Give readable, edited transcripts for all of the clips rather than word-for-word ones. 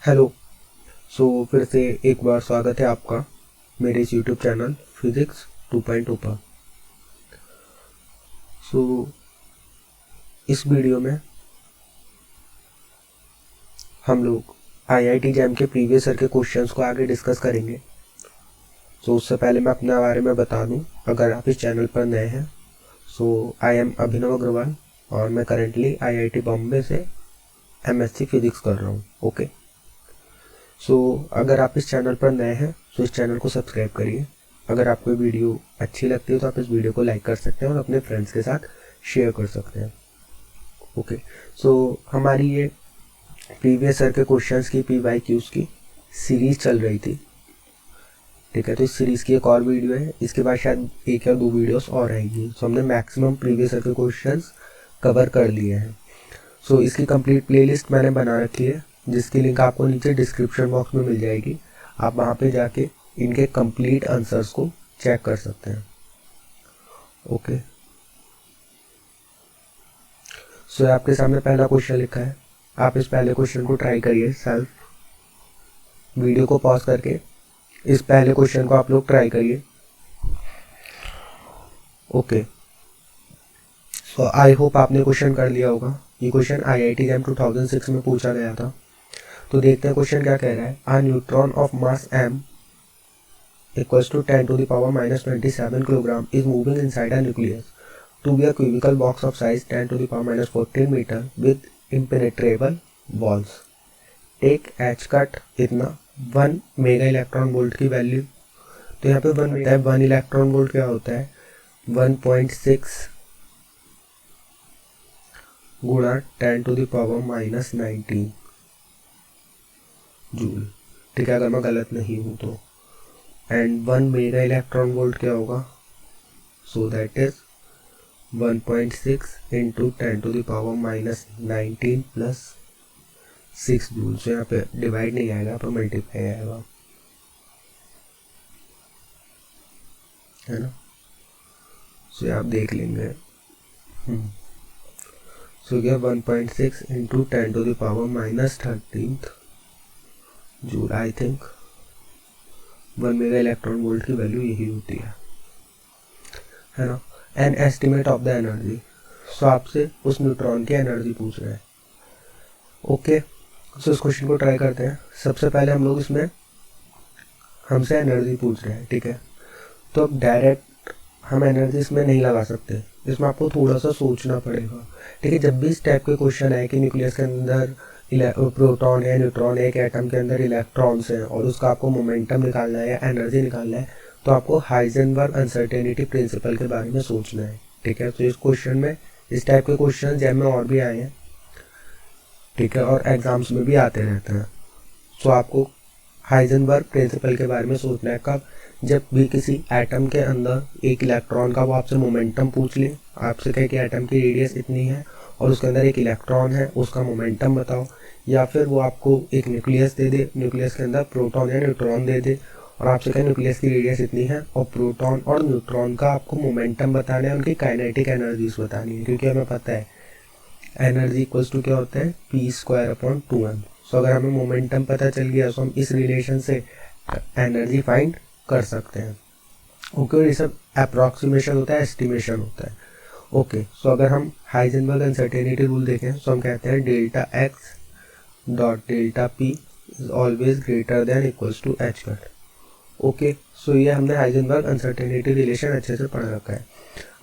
Hello. फिर से एक बार स्वागत है आपका मेरे इस यूट्यूब चैनल फिजिक्स 2.0 पर। इस वीडियो में हम लोग आईआईटी जैम के प्रीवियस ईयर के क्वेश्चंस को आगे डिस्कस करेंगे। उससे पहले मैं अपने बारे में बता दूं, अगर आप इस चैनल पर नए हैं, आई एम अभिनव अग्रवाल और मैं करेंटली आईआईटी बॉम्बे से एमएससी फिजिक्स कर रहा हूँ। ओके। अगर आप इस चैनल पर नए हैं तो इस चैनल को सब्सक्राइब करिए। अगर आपको वीडियो अच्छी लगती है तो आप इस वीडियो को लाइक कर सकते हैं और अपने फ्रेंड्स के साथ शेयर कर सकते हैं। ओके। हमारी ये प्रीवियस ईयर के क्वेश्चंस की PYQs की सीरीज चल रही थी। ठीक है, तो इस सीरीज़ की एक और वीडियो है, इसके बाद शायद एक या दो वीडियोस और आएंगी। हमने मैक्सिमम प्रीवियस ईयर के क्वेश्चंस कवर कर लिए हैं। इसकी कंप्लीट प्लेलिस्ट मैंने बना रखी है, जिसकी लिंक आपको नीचे डिस्क्रिप्शन बॉक्स में मिल जाएगी। आप वहाँ पे जाके इनके कंप्लीट आंसर्स को चेक कर सकते हैं। ओके। आपके सामने पहला क्वेश्चन लिखा है। आप इस पहले क्वेश्चन को ट्राई करिए सेल्फ। वीडियो को पॉज करके इस पहले क्वेश्चन को आप लोग ट्राई करिए। ओके। आई होप आपने क्वेश्चन कर लिया होगा। ये क्वेश्चन IIT जैम 2006 में पूछा गया था। तो देखते हैं क्वेश्चन क्या कह रहा है। A neutron of mass m equals to 10 to the power minus 27 kilogram is moving inside a nucleus to be a cubical box of size 10 to the power minus 14 meter with impenetrable walls. Take h cut इतना 1 mega electron volt की value. तो यहाँ पे 1 होता है, 1 electron volt क्या होता है, 1.6 गुणा 10 to the power minus 19 joule. ठीक है, अगर मैं गलत नहीं हूँ तो। एंड 1 मेगा इलेक्ट्रॉन वोल्ट क्या होगा, that is 1.6 into 10 to the power minus 19 plus 6 joule. यहाँ पे डिवाइड नहीं आएगा, यहाँ पे मल्टीप्लाई आएगा, है ना। आप देख लेंगे। क्या 1.6 into 10 to the power minus 13 joule. I think 1 mega electron volt की वैल्यू यही होती है ना। An estimate of the energy. आपसे उस न्यूट्रॉन की एनर्जी पूछ रहे हैं। ओके। इस क्वेश्चन को ट्राई करते हैं। सबसे पहले हम लोग इसमें हमसे एनर्जी पूछ रहे हैं। ठीक है, तो अब डायरेक्ट हम एनर्जी इसमें नहीं लगा सकते, इसमें आपको थोड़ा सा सोचना पड़ेगा। ठीक है, जब भी इस टाइप के क्वेश्चन आए कि न्यूक्लियस के अंदर प्रोटॉन है, न्यूट्रॉन है, एक एटम के अंदर इलेक्ट्रॉन्स हैं और उसका आपको मोमेंटम निकालना है या एनर्जी निकालना है, तो आपको हाइजेनबर्ग अनसर्टेनिटी प्रिंसिपल के बारे में सोचना है। ठीक है, तो इस क्वेश्चन में इस टाइप के क्वेश्चन जैम में और भी आए हैं। ठीक है, और एग्जाम्स में भी आते रहते हैं। आपको हाइजेनबर्ग प्रिंसिपल के बारे में सोचना है कब, जब भी किसी एटम के अंदर एक इलेक्ट्रॉन का वो आपसे मोमेंटम पूछ ले, आपसे कहे कि एटम की रेडियस इतनी है और उसके अंदर एक इलेक्ट्रॉन है, उसका मोमेंटम बताओ। या फिर वो आपको एक न्यूक्लियस दे दे, न्यूक्लियस के अंदर प्रोटॉन या न्यूट्रॉन दे दे और आपसे कहे न्यूक्लियस की रेडियस इतनी है और प्रोटॉन और न्यूट्रॉन का आपको मोमेंटम बताना है, उनकी काइनेटिक एनर्जीज बतानी है। क्योंकि हमें पता है एनर्जी इक्वल्स टू क्या होता है, p²/2m। अगर हमें मोमेंटम पता चल गया तो हम इस रिलेशन से एनर्जी फाइंड कर सकते हैं। ओके, ये सब अप्रॉक्सीमेशन होता है, एस्टिमेशन होता है। ओके, अगर हम हाइजेनबर्ग अनसर्टेनिटी रूल देखें तो हम कहते हैं delta x dot delta p is always greater than equals to h cut. Okay, ये हमने हाइजेनबर्ग अनसर्टेनिटी रिलेशन अच्छे से पढ़ रखा है।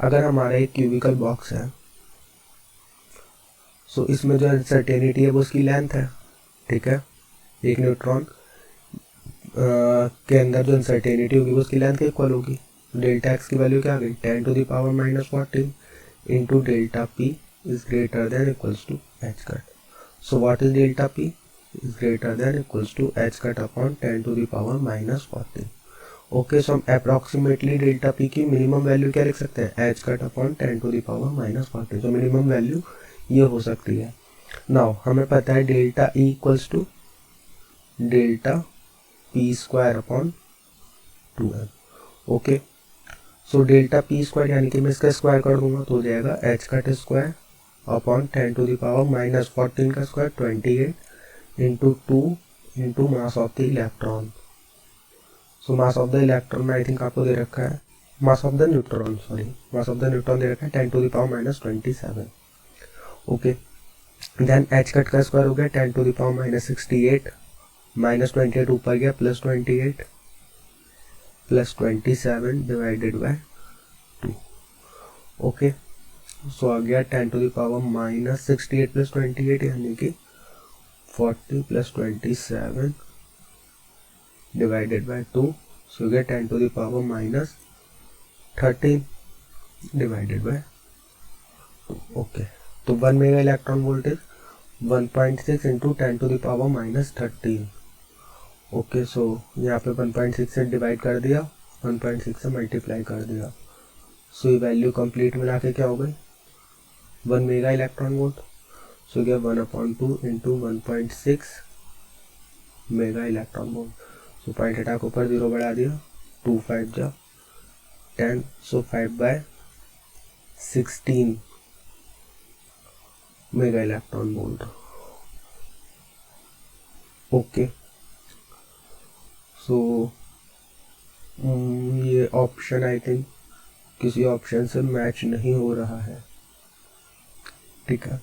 अगर हमारा एक क्यूबिकल बॉक्स है, इसमें जो अनसर्टेनिटी है वो उसकी लेंथ है। ठीक है, एक न्यूट्रॉन के अंदर जो अनसर्टेनिटी होगी वो उसकी लेंथ के इक्वल होगी। डेल्टा एक्स की वैल्यू क्या आ गई, 10 to the power minus 14 into delta p is greater than equals to h cut. What is delta p, is greater than equals to h cut upon 10 to the power minus 14। Okay, हम approximately delta p की minimum value क्या लिख सकते हैं, h cut upon 10 to the power minus 14। Minimum value ये हो सकती है। नाउ हमें पता है delta E equals to delta p²/2m। Okay, delta p² यानी कि मैं इसका स्क्वायर कर दूंगा तो हो जाएगा H cut square upon 10 to the power minus 14 का square 28 into 2 into mass of the electron. So mass of the electron में आई थिंक आपको दे रखा है, mass of the neutron, sorry mass of the neutron दे रखा है 10⁻⁻27। Okay, then H cut का स्क्वायर हो गया 10⁻⁻68, -28 ऊपर गया +28 +27 डिवाइडेड बाय 2। ओके, सो आ गया 10⁻⁻68 +28 यानी कि 40 +27 डिवाइडेड बाय 2, सो गया 10⁻⁻13 डिवाइडेड बाय 2। ओके, तो 1 mega electron voltage 1.6 into 10⁻⁻13। Okay, so यहाँ पे 1.6 से डिवाइड कर दिया, 1.6 से मल्टीप्लाई कर दिया, सो ये वैल्यू कंप्लीट मिला के क्या हो गई 1 मेगा इलेक्ट्रॉन वोल्ट। सो गया 1/2 into 1.6 mega electron volt. So point हटा के ऊपर 0 बढ़ा दिया, 2 5 जा 10, सो 5/16 mega electron volt. Okay, so ये ऑप्शन आई थिंक किसी ऑप्शन से मैच नहीं हो रहा है, ठीक है।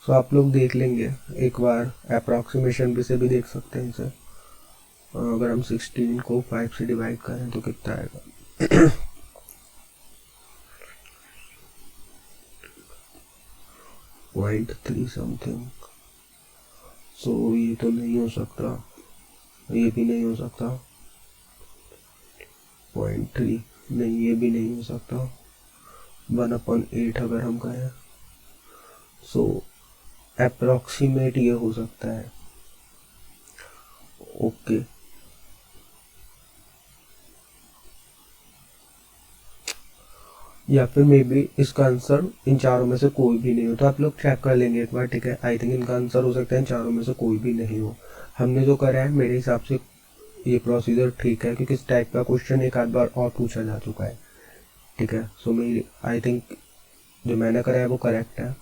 सो आप लोग देख लेंगे एक बार, अप्रॉक्सीमेशन भी से भी देख सकते हैं इसे। अगर हम 16 को 5 से डिवाइड करें तो कितना आएगा 0.3 समथिंग। सो ये तो नहीं हो सकता, ये भी नहीं हो सकता, 0.3 नहीं, ये भी नहीं हो सकता, 1/8 अगर हम करें, सो अप्रॉक्सीमेट ये हो सकता है। ओके, या फिर मे बी इसका आंसर इन चारों में से कोई भी नहीं हो, तो आप लोग चेक कर लेंगे एक बार, ठीक है। आई थिंक इनका आंसर हो सकता है इन चारों में से कोई भी नहीं हो। हमने जो करा है मेरे हिसाब से ये प्रोसीजर ठीक है, क्योंकि इस टाइप का क्वेश्चन एक आध बार और पूछा जा चुका है, ठीक है। सो मेरी आई थिंक जो मैंने करा है वो करेक्ट है।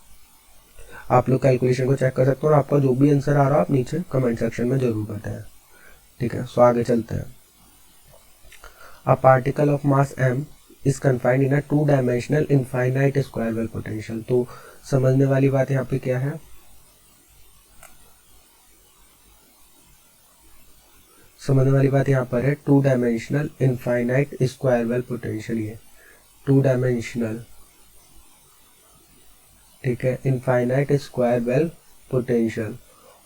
आप लोग कैलकुलेशन को चेक कर सकते हो और आपका जो भी आंसर आ रहा है आप नीचे कमेंट सेक्शन में जरूर बताएं, ठीक है। सो आगे चलते हैं। A particle of mass m is confined in a two dimensional infinite square well potential. तो समझने वाली बात यहाँ पे क्या है, समझने वाली बात यहाँ पर है 2-डायमेंशनल इनफाइनाइट स्क्वायर वेल पोटेंशियल। ये 2-डायमेंशनल, ठीक है, infinite square well potential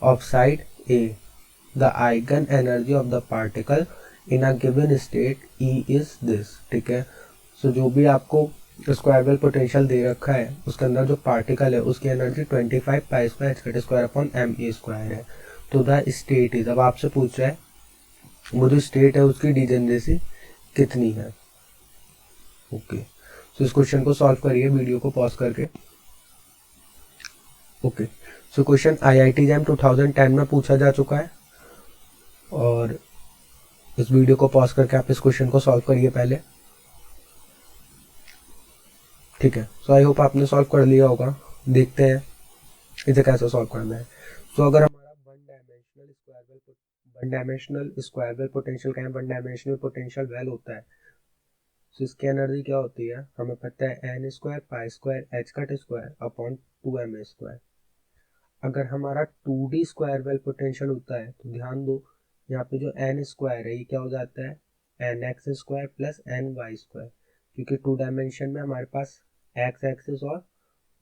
of side A, the eigen energy of the particle in a given state E is this, ठीक है। सो जो भी आपको स्क्वायर वेल पोटेंशियल दे रखा है उसके अंदर जो पार्टिकल है उसकी एनर्जी 25 π²h² है। तो द स्टेट इज, अब आपसे पूछ रहा है वो जो स्टेट है उसकी डिजेनरेसी कितनी है। ओके, सो इस क्वेश्चन को सॉल्व करिए वीडियो को पॉज करके। Okay, so question IIT JAM 2010 में पूछा जा चुका है और इस वीडियो को पॉज करके आप इस क्वेश्चन को सॉल्व करिए पहले, ठीक है। सो आई होप आपने सॉल्व कर लिया होगा। देखते हैं इसे कैसे सॉल्व करना है। सो अगर हमारा one dimensional square well potential का है, वन डायमेंशनल पोटेंशियल वेल होता है, तो इसकी एनर्जी क्या होती है हमें पता है n² π² h²/2m²। अगर हमारा 2D स्क्वायर वेल पोटेंशियल होता है तो ध्यान दो यहाँ पे जो n स्क्वायर है ये क्या हो जाता है nx² + ny², क्योंकि 2 डायमेंशन में हमारे पास x एक्सिस और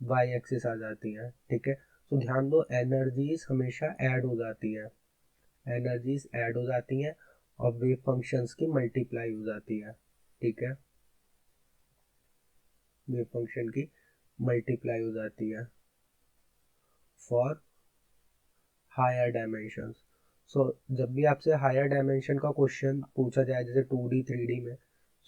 y एक्सिस आ जाती है, ठीक है। तो ध्यान दो एनर्जीज हमेशा ऐड हो जाती है, एनर्जीज ऐड हो जाती हैं और वेव फंक्शंस की मल्टीप्लाई हो जाती है, ठीक है, वेव फंक्शन की मल्टीप्लाई हो जाती है फॉर हायर डायमेंशंस। सो जब भी आपसे हायर डायमेंशन का क्वेश्चन पूछा जाए जैसे 2D 3D में,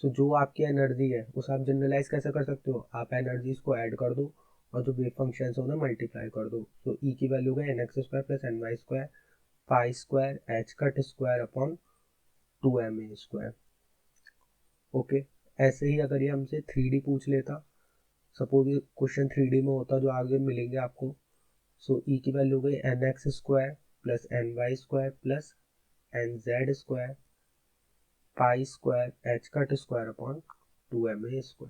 सो जो आपकी एनर्जी है उसे आप जनरलाइज कैसे कर सकते हो, आप एनर्जीज को ऐड कर दो और जो वेव फंक्शन है उन्हें मल्टीप्लाई कर दो। सो ई की वैल्यू है nx² + ny² π²h²/2ma²। ओके, ऐसे ही अगर ये हमसे 3D पूछ लेता सपोज ये क्वेश्चन 3D में होता जो आगे मिलेंगे आपको। सो ई की वैल्यू हो गई nx² plus ny² plus nz² पाई² h² upon 2ma²।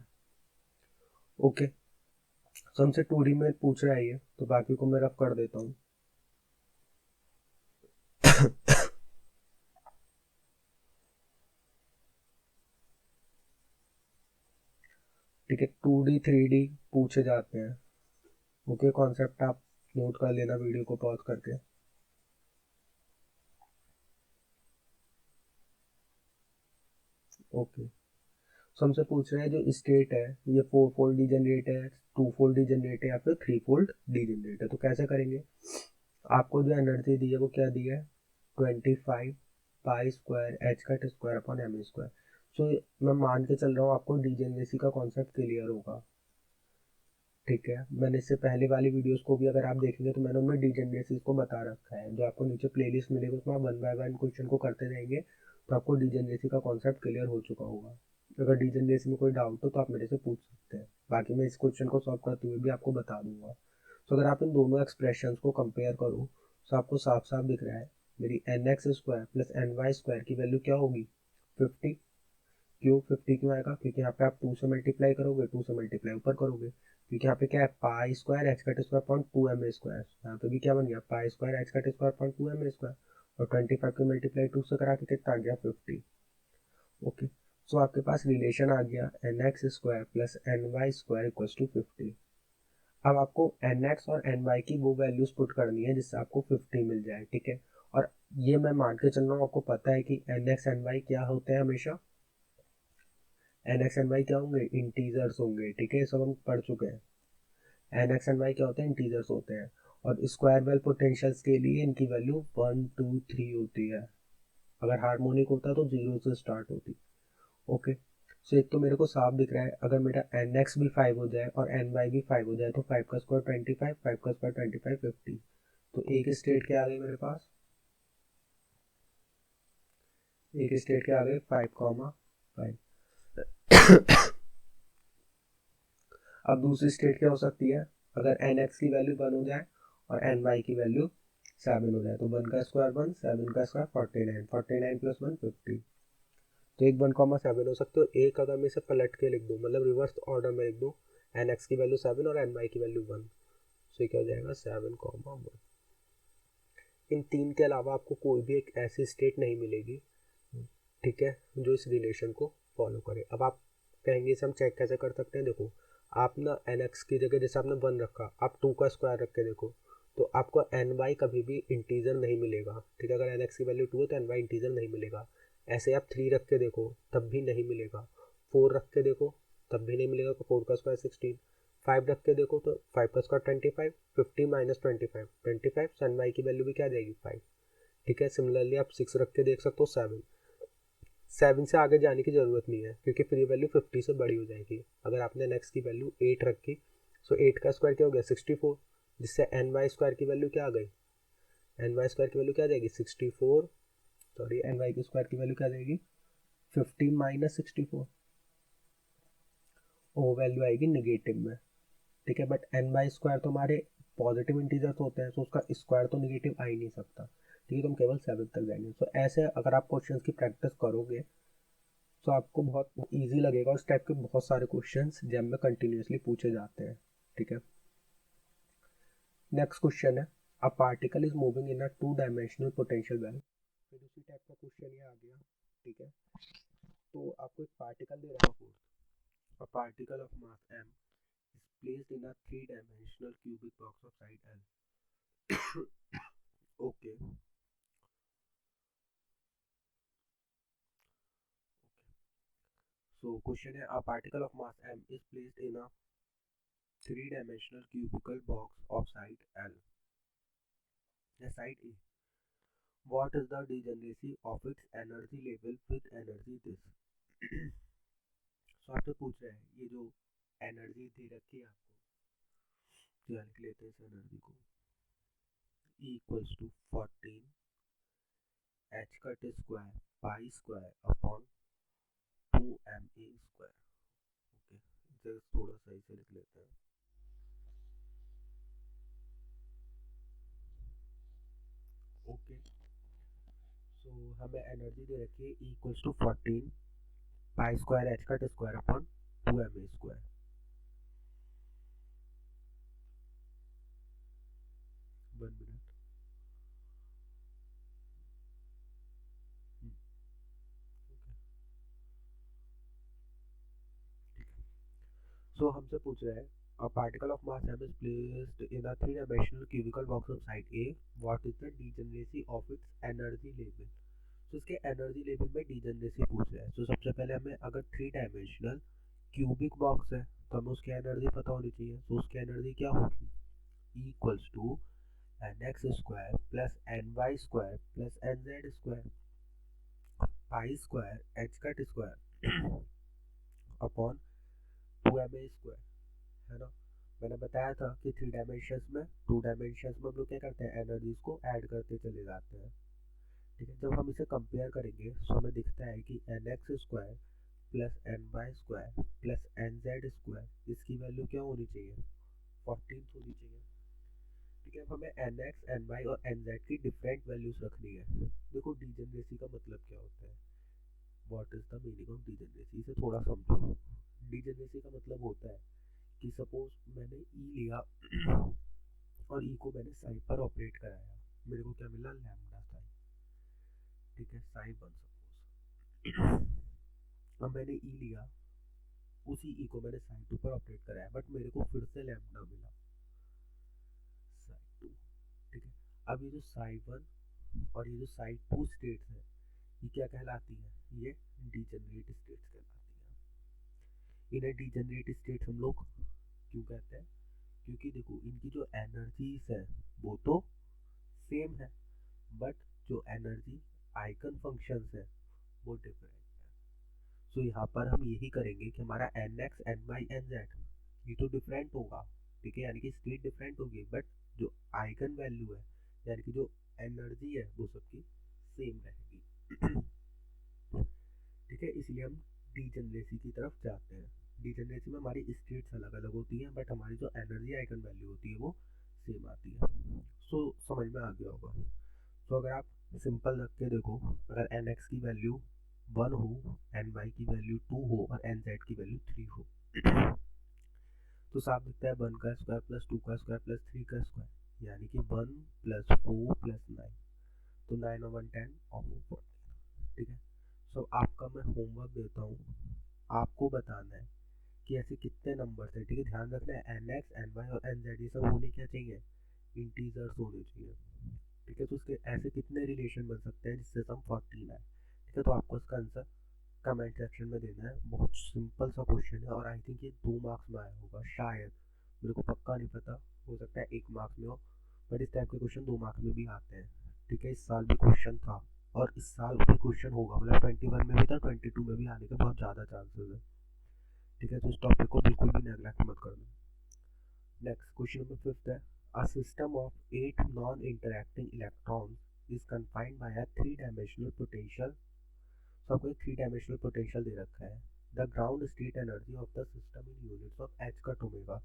Okay, so हमसे 2D में पूछ रहा है ये, तो बाकी को मैं रफ कर देता हूँ। ठीक है, 2D 3D पूछे जाते हैं। ओके, कॉन्सेप्ट आप नोट कर लेना वीडियो को पॉज करके। ओके, सो हमसे पूछ रहे हैं जो स्टेट है ये 4 फोल्ड डीजेनरेट है, 2 फोल्ड डीजेनरेट है या फिर 3 फोल्ड डीजेनरेट है। तो कैसे करेंगे, आपको जो एनर्जी दी है वो क्या दी है 25 पाई² h² अपॉन ma²। सो मैं मान के चल रहा हूँ आपको डीजेनरेसी का कॉन्सेप्ट क्लियर होगा। ठीक है, मैंने इससे पहले वाली वीडियोस को भी अगर आप देखेंगे तो मैंने उनमें डीजेनरेसी को बता रखा है। जो आपको नीचे प्लेलिस्ट मिलेगी उसमें आप 1 बाय 1 क्वेश्चन को करते रहेंगे तो आपको डीजेनरेसी का कॉन्सेप्ट क्लियर हो चुका होगा। अगर डीजेनरेसी में कोई डाउट हो तो आप मेरे से पूछ सकते हैं, बाकी मैं इस क्वेश्चन को सॉल्व करते हुए भी आपको बता दूंगा। तो अगर आप इन दोनों एक्सप्रेशन को कंपेयर करो तो आपको साफ साफ दिख रहा है मेरी nx² प्लस ny² की वैल्यू क्या होगी 50। क्यों 50 क्यों आएगा, क्योंकि यहाँ पे आप 2 से मल्टीप्लाई करोगे, 2 से मल्टीप्लाई ऊपर करोगे, क्योंकि यहाँ पे क्या है पाई² h² अपॉन 2ma²। यहाँ पे भी क्या बन गया पाई² h² अपॉन 2ma², और 25 की मल्टीप्लाई 2 से करा के कितना आ गया 50। ओके, सो आपके पास रिलेशन आ गया nx² plus ny² equals to 50। अब आपको nx और ny की वो वैल्यूज पुट करनी है जिससे आपको 50 मिल जाए। ठीक है, और ये मैं मान के चल रहा हूँ आपको पता है कि nx ny क्या होते हैं हमेशा, nx ny क्या होंगे इंटीजर्स होंगे। ठीक है, सब हम पढ़ चुके हैं। nx ny क्या होते हैं इंटीजर्स होते हैं, और स्क्वायर वेल पोटेंशियल्स के लिए इनकी वैल्यू 1 2 3 होती है। अगर हार्मोनिक होता तो 0 से स्टार्ट होती। ओके, सो एक तो मेरे को साफ दिख रहा है अगर मेरा nx भी 5 हो जाए और ny भी 5 हो जाए तो 5 का स्क्वायर 25, 5 का स्क्वायर 25 50। तो एक स्टेट क्या आ गई मेरे पास, एक स्टेट क्या आ गई 5,5। अब दूसरी स्टेट क्या हो सकती है, अगर nx की वैल्यू 1 हो जाए और ny की वैल्यू 7 हो जाए तो 1 का स्क्वायर 1, 7 का स्क्वायर 49, 49 प्लस 1 50। तो एक 1,7 हो सकते हो, एक अगर मैं इसे पलट के लिख दूँ मतलब रिवर्स ऑर्डर में लिख दूँ nx की वैल्यू 7 और ny की वैल्यू 1, तो क्या हो जाएगा 7,1। इन तीन के अलावा आपको कोई भी एक ऐसी स्टेट नहीं मिलेगी, ठीक है, जो इस रिलेशन को फॉलो करे। अब आप कहेंगे इसे हम चेक कैसे कर सकते हैं, देखो आप ना एन एक्स की जगह जैसे आपने 1 रखा आप 2 का स्क्वायर रख के देखो तो आपको एन वाई कभी भी इंटीजर नहीं मिलेगा। ठीक है, अगर एन एक्स की वैल्यू 2 है तो एन वाई इंटीजर नहीं मिलेगा। ऐसे आप 3 रख के देखो तब भी नहीं मिलेगा, 4 रख के देखो तब भी नहीं मिलेगा, 4 का स्क्वायर 16, 5 रख के देखो तो 5 का स्क्वायर 25, 50 माइनस 25 एन वाई की वैल्यू भी क्या आ जाएगी 5। ठीक है, सिमिलरली आप 6 रख के देख सकते हो 7, 7 से आगे जाने की ज़रूरत नहीं है क्योंकि फिर ये वैल्यू 50 से बड़ी हो जाएगी। अगर आपने नेक्स्ट की वैल्यू 8 रखी सो 8 का स्क्वायर क्या हो गया 64, जिससे एन वाई स्क्वायर की वैल्यू क्या आ गई, एन वाई स्क्वायर की वैल्यू क्या आ जाएगी 64, सॉरी एन वाई की स्क्वायर की वैल्यू क्या आ जाएगी 15 माइनस 64, वो वैल्यू आएगी निगेटिव में। ठीक है, बट एन वाई स्क्वायर तो हमारे पॉजिटिव इंटीजर तो होते हैं तो उसका स्क्वायर तो निगेटिव आ ही नहीं सकता। ठीक है, तो हम केवल 7 तक जाएंगे। तो ऐसे अगर आप क्वेश्चंस की प्रैक्टिस करोगे तो आपको बहुत इजी लगेगा, उस टाइप के बहुत सारे क्वेश्चंस जैम में कंटिन्यूसली पूछे जाते हैं। ठीक है, नेक्स्ट क्वेश्चन है a particle is moving in a 2 dimensional potential well. फिर उसी टाइप का क्वेश्चन ये आ गया। ठीक है, तो आपको एक पार्टिकल दे रहा है, अ particle of mass m is placed in a 3 dimensional cubic box of side L. Okay. So question है a particle of mass m is placed in a 3 dimensional cubical box of side L. The side A. What is the degeneracy of its energy level with energy this? So आपसे पूछ रहे हैं ये जो energy दे रखी है आपको, तो यहाँ लिख लेते हैं इस एनर्जी को E इक्वल्स टू 14 h² पाई² अपॉन 2ma²। ओके, इसे थोड़ा सही से लिख लेते हैं। ओके, सो हमें एनर्जी दे रखी है equals to 14 pi square h cut square upon 2 ma square. One minute. So हमसे पूछ रहा है a particle of mass m is placed in a three-dimensional cubical box of side A. What is the degeneracy of its energy level? तो इसके energy level में degeneracy पूछ रहा है। तो सबसे पहले हमें अगर थ्री डायमेंशनल क्यूबिक बॉक्स है तो हमें उसकी एनर्जी पता होनी चाहिए। तो उसकी एनर्जी क्या होगी, equals to n x square plus n y square plus n z square pi square h cut square upon 2ma square, है ना। मैंने बताया था कि थ्री डायमेंशंस में, टू डायमेंशंस में हम लोग क्या करते हैं, एनर्जीज को ऐड करते चले जाते हैं। ठीक है, जब हम इसे कंपेयर करेंगे तो हमें दिखता है कि n x square plus n y square plus n z square, इसकी वैल्यू क्या होनी चाहिए, 14 होनी चाहिए। ठीक है, अब हमें एन एक्स एन वाई और एन जेड की डिफरेंट वैल्यूज रखनी है। देखो डीजनरेसी का मतलब क्या होता है, what is the meaning of degeneracy, इसे थोड़ा समझो। डीजनरेसी का मतलब होता है कि सपोज मैंने ई लिया और ई को मैंने साई पर ऑपरेट कराया, मेरे को क्या मिला, लैम्डा साई। ठीक है, साई वन सपोज। अब मैंने ई लिया, उसी ई को मैंने साई टू पर ऑपरेट कराया, बट मेरे को फिर से लैम्डा मिला, साई टू। ठीक है, अब ये जो साई वन और ये जो साई टू स्टेट्स है, ये क्या कहलाती है, ये डीजनरेट स्टेट्स कहलाती है। इन्हें डीजनरेट स्टेट्स हम लोग क्यों कहते हैं, क्योंकि देखो इनकी जो एनर्जीज है वो तो सेम है, बट जो एनर्जी आइकन फंक्शंस है वो डिफरेंट है। सो यहाँ पर हम यही करेंगे कि हमारा n x n y n z ये तो डिफरेंट होगा, ठीक है, यानी कि स्टेट डिफरेंट होगी, बट जो आइकन वैल्यू है यानी कि जो एनर्जी है वो सबकी सेम रहेगी। ठीक है, इसलिए हम डीजनरेसी की तरफ जाते हैं। डीजनरेसी में हमारी स्टेट्स अलग अलग होती हैं, बट हमारी जो एनर्जी आइकन वैल्यू होती है वो सेम आती है। सो समझ में आ गया होगा। तो अगर आप सिंपल रख के देखो, अगर एन एक्स की वैल्यू 1 हो, एन वाई की वैल्यू 2 हो और एन जेड की वैल्यू 3 हो, तो साफ दिखता है 1 का स्क्वायर प्लस 2 का स्क्वायर प्लस 3 का स्क्वायर, यानी कि 1 प्लस 4 प्लस 9, तो 9 और 1 10 और 4 14। ठीक है, सो आपका मैं होमवर्क देता हूँ, आपको बताना है कि ऐसे कितने नंबर है। ठीक है, ध्यान रखना है एन एक्स एन वाई और एन जेड ये सब होने क्या चाहिए, इंटीजर्स होने चाहिए। ठीक है, तो उसके ऐसे कितने रिलेशन बन सकते हैं जिससे सम 14 आए। ठीक है, तो आपको इसका आंसर कमेंट सेक्शन में देना है। बहुत सिंपल सा क्वेश्चन है और आई थिंक ये 2 मार्क्स में आया होगा शायद, मेरे को पक्का नहीं पता, हो सकता है 1 मार्क्स में हो, बट इस टाइप के क्वेश्चन 2 मार्क्स में भी आते हैं। ठीक है, इस साल भी क्वेश्चन था और इस साल भी क्वेश्चन होगा, मतलब 21 में भी था, 22 में भी आने के बहुत ज़्यादा चांसेस है। ठीक है, तो इस टॉपिक को बिल्कुल भी नेगलेक्ट मत करना। नेक्स्ट क्वेश्चन नंबर 5 है, a system of 8 non-interacting electrons is confined by a three-dimensional potential। तो आपको एक 3 डायमेंशनल पोटेंशियल दे रखा है, the ground state energy of the system in units of H cut omega.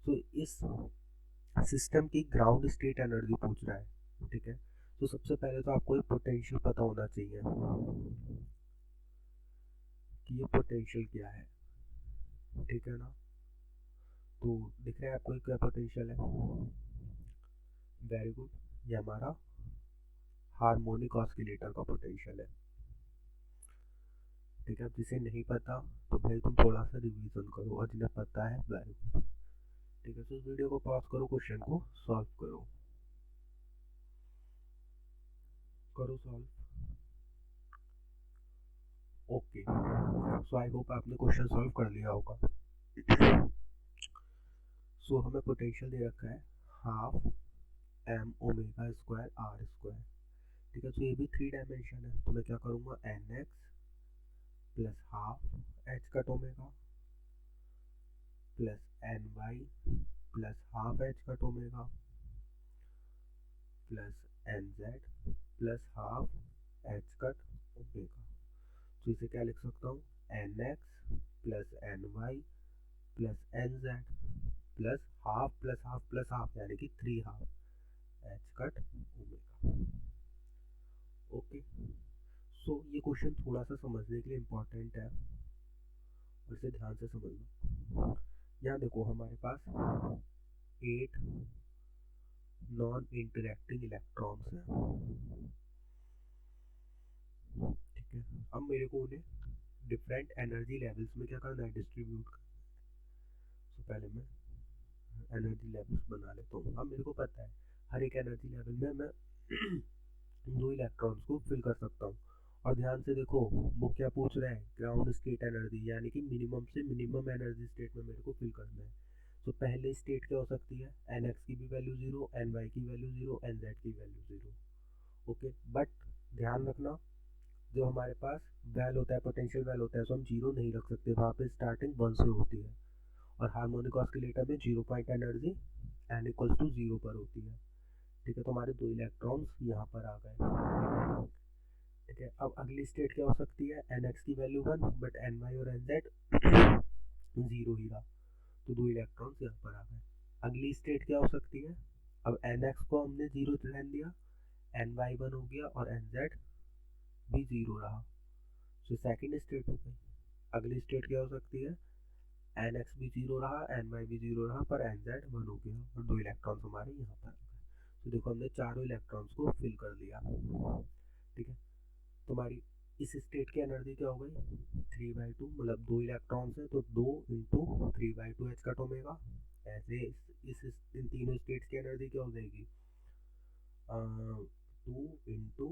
तो इस सिस्टम की ग्राउंड स्टेट एनर्जी पूछ रहा है। ठीक है, तो सबसे पहले तो आपको एक पोटेंशियल पता होना चाहिए कि ये पोटेंशियल क्या है। ठीक है ना, तो दिख रहा है आपको क्या पोटेंशियल है, वेरी गुड, ये हमारा हार्मोनिक ऑसिलेटर का पोटेंशियल है। ठीक है, अब जिसे नहीं पता तो भाई तुम थोड़ा सा रिवीजन करो, और जिन्हें पता है वेरी गुड। ठीक है, तो इस वीडियो को पॉज करो, क्वेश्चन को सॉल्व करो, करो solve. Okay, so I hope आपने क्वेश्चन सॉल्व कर लिया होगा। सो हमें पोटेंशियल दे रखा है half m omega square r square. ठीक है, तो ये भी 3 डायमेंशन है, तो मैं क्या करूँगा, n x plus half h cut omega plus n y plus half h cut omega plus n z plus half h cut omega. तो इसे क्या लिख सकता हूँ, n x plus n y plus n z plus half plus half plus half यानी कि 3 half h cut omega. Okay, so ये question थोड़ा सा समझने के लिए इम्पोर्टेंट है और इसे ध्यान से समझना। यहाँ देखो हमारे पास 8 नॉन इंटरेक्टिंग इलेक्ट्रॉन्स हैं, ठीक है। अब मेरे को उन्हें डिफरेंट एनर्जी लेवल्स में क्या करना है, डिस्ट्रीब्यूट करना है। तो पहले मैं एनर्जी लेवल्स बना लेता हूँ। अब मेरे को पता है हर एक एनर्जी लेवल में मैं 2 इलेक्ट्रॉन्स को फिल कर सकता हूँ। और ध्यान से देखो वो क्या पूछ रहा है, ग्राउंड स्टेट एनर्जी यानी कि मिनिमम से मिनिमम एनर्जी स्टेट में मेरे को फिल करना है। तो पहले स्टेट क्या हो सकती है, एन एक्स की भी वैल्यू 0, एन वाई की वैल्यू 0, एन जेड की वैल्यू 0। ओके, बट ध्यान रखना जो हमारे पास वैल होता है, पोटेंशियल वैल होता है, तो हम 0 नहीं रख सकते, वहाँ पे स्टार्टिंग 1 से होती है। और हार्मोनिक ऑसिलेटर में 0 point energy n equals to 0 पर होती है, ठीक है। तो हमारे 2 इलेक्ट्रॉन्स यहाँ पर आ गए, ठीक है। अब अगली स्टेट क्या हो सकती है, एन एक्स की वैल्यू 1 बट एन वाई और एन जेड 0 ही रहा, तो 2 इलेक्ट्रॉन्स यहाँ पर आ गए। अगली स्टेट क्या हो सकती है, अब एन एक्स को हमने 0 रहने दिया, एन वाई 1 हो गया और एन जेड भी 0 रहा, तो सेकेंड स्टेट हो गई। अगली स्टेट क्या हो सकती है, एन एक्स भी 0 रहा, एन वाई भी 0 रहा, पर एन जेड 1 हो गया और 2 इलेक्ट्रॉन्स हमारे यहाँ पर आ गए। तो देखो हमने चारों इलेक्ट्रॉन्स को फिल कर लिया, ठीक है। तुम्हारी इस स्टेट की एनर्जी क्या हो गई, 3/2, मतलब 2 इलेक्ट्रॉन्स है तो 2 इंटू 3/2 एच कट ओमेगा। ऐसे इन तीनों स्टेट्स की एनर्जी क्या हो जाएगी, 2 इंटू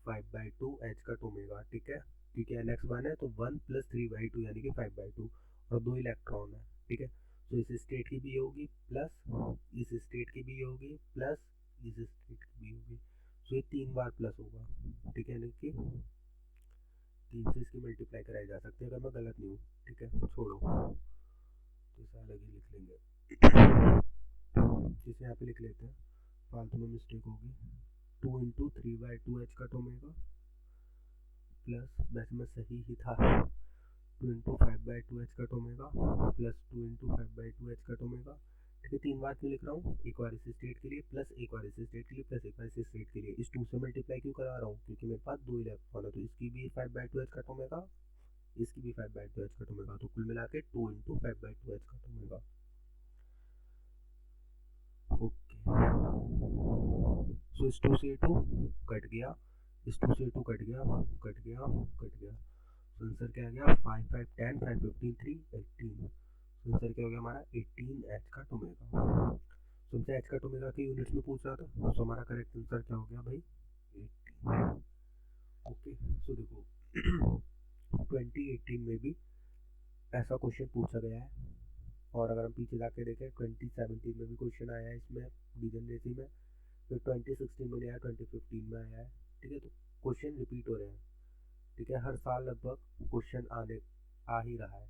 5/2 एच कट ओमेगा, ठीक है। क्योंकि एन एक्स 1 है तो 1 प्लस 3/2 यानी कि 5/2 और 2 इलेक्ट्रॉन है, ठीक है। तो इस स्टेट की भी होगी प्लस इस स्टेट की भी होगी प्लस इस स्टेट की भी होगी, तो ये 3 बार प्लस होगा, ठीक है। यानी कि 3 से इसकी मल्टीप्लाई कराई जा सकती है, अगर मैं गलत नहीं हूँ, ठीक है। छोड़ो, तो इसे अलग ही लिख लेंगे, जिसे यहाँ पे लिख लेते हैं, फालतू में मिस्टेक होगी। 2 into 3/2 H cut omega plus, वैसे मैं सही ही था, 2 into 5/2 h cut omega plus 2 into 5/2 h cut omega, ठीक है। 3 बार क्यों लिख रहा हूँ, एक बार इस स्टेट के लिए प्लस एक बार इस स्टेट के लिए प्लस एक बार इस स्टेट के लिए। इस 2 से मल्टीप्लाई क्यों करा रहा हूँ, क्योंकि मेरे पास 2 इलेक्ट्रॉन है, तो इसकी भी 5/2 एच कट ओमेगा, इसकी भी 5/2 एच कट ओमेगा, तो कुल मिला के 2 into 5/2 h cut omega. Okay, so इस 2 से 2 कट गया, इस 2 से 2 कट गया, कट गया, कट गया। आंसर क्या आ गया, 5 5 10 5 15 3 18। आंसर क्या हो गया हमारा, 18 एच का ओमेगा। तुमसे एच का ओमेगा के यूनिट्स में पूछ रहा था, तो हमारा करेक्ट आंसर क्या हो गया भाई, 18। ओके, सो देखो 2018 में भी ऐसा क्वेश्चन पूछा गया है, और अगर हम पीछे जाके देखें 2017 में भी क्वेश्चन आया है इसमें डीजनरेसी में, फिर 2016 में आया, 2015 में आया है, ठीक है। तो क्वेश्चन रिपीट हो रहे हैं, ठीक है। हर साल लगभग क्वेश्चन आ ही रहा है।